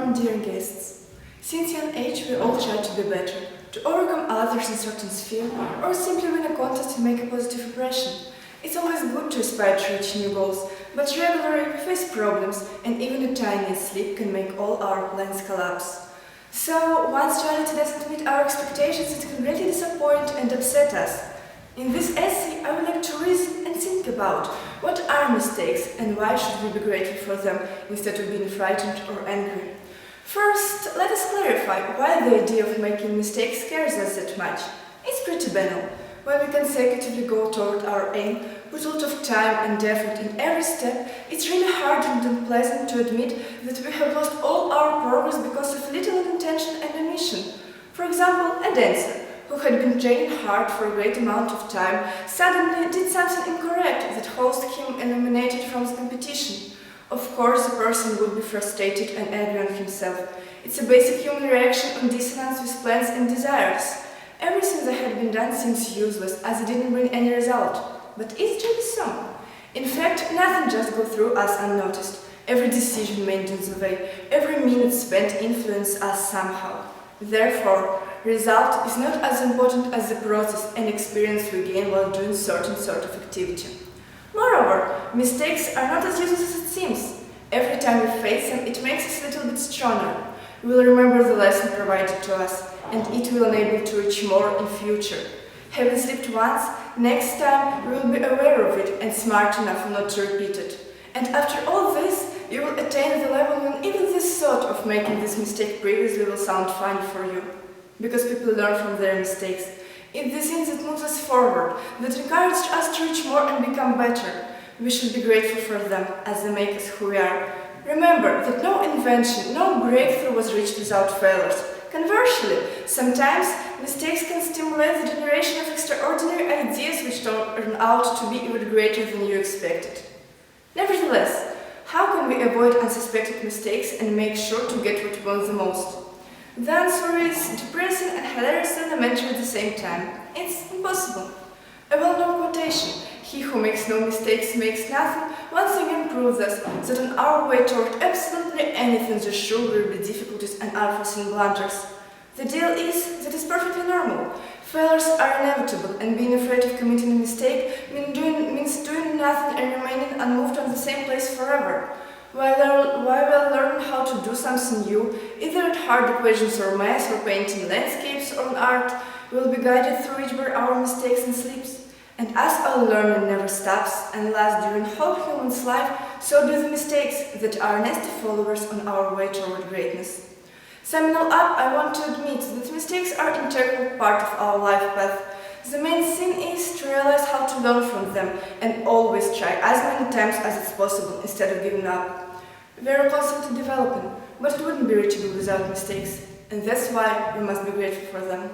morning, dear guests. Since young age, we all try to be better, to overcome others in certain sphere, or simply win a contest and make a positive impression. It's always good to aspire to reach new goals, but regularly we face problems, and even the tiniest slip can make all our plans collapse. So, once reality doesn't meet our expectations, it can greatly disappoint and upset us. In this essay, I would like to reason and think about what are mistakes and why should we be grateful for them instead of being frightened or angry. First, let us clarify why the idea of making mistakes scares us that much. It's pretty banal. When we consecutively go toward our aim, put a lot of time and effort in every step, it's really hard and unpleasant to admit that we have lost all our progress because of little intention and omission. For example, a dancer who had been training hard for a great amount of time suddenly did something incorrect that caused him eliminated from the competition. Of course, the person would be frustrated and angry on himself. It's a basic human reaction on dissonance with plans and desires. Everything that had been done seems useless as it didn't bring any result. But is it really so? In fact, nothing just goes through us unnoticed. Every decision made in the way, every minute spent influences us somehow. Therefore, result is not as important as the process and experience we gain while doing certain sort of activity. Moreover, mistakes are not as useless as it seems. Every time we face them, it makes us a little bit stronger. We will remember the lesson provided to us, and it will enable to reach more in future. Having slipped once, next time we will be aware of it and smart enough not to repeat it. And after all this, you will attain the level when even this thought of making this mistake previously will sound fine for you. Because people learn from their mistakes. It's the thing that moves us forward, that encourages us to reach more and become better. We should be grateful for them, as they make us who we are. Remember that no invention, no breakthrough was reached without failures. Conversely, sometimes mistakes can stimulate the generation of extraordinary ideas which turn out to be even greater than you expected. Nevertheless, how can we avoid unsuspected mistakes and make sure to get what we want the most? The answer is depressing and hilariously elementary at the same time. It's impossible. A well-known quotation, "He who makes no mistakes makes nothing," once again proves us that on our way toward absolutely anything there sure will be difficulties and unforeseen blunders. The deal is that it's perfectly normal. Failures are inevitable, and being afraid of committing a mistake means doing nothing and remaining unmoved on the same place forever. While we learn how to do something new, either at hard equations or math or painting landscapes or art, we will be guided through each by our mistakes and slips. And as our learning never stops and lasts during whole human's life, so do the mistakes that are nasty followers on our way toward greatness. Summing all up, I want to admit that mistakes are an integral part of our life path. The main thing is to realize how to learn from them and always try as many times as it's possible instead of giving up. We are constantly developing, but it wouldn't be reachable without mistakes, and that's why we must be grateful for them.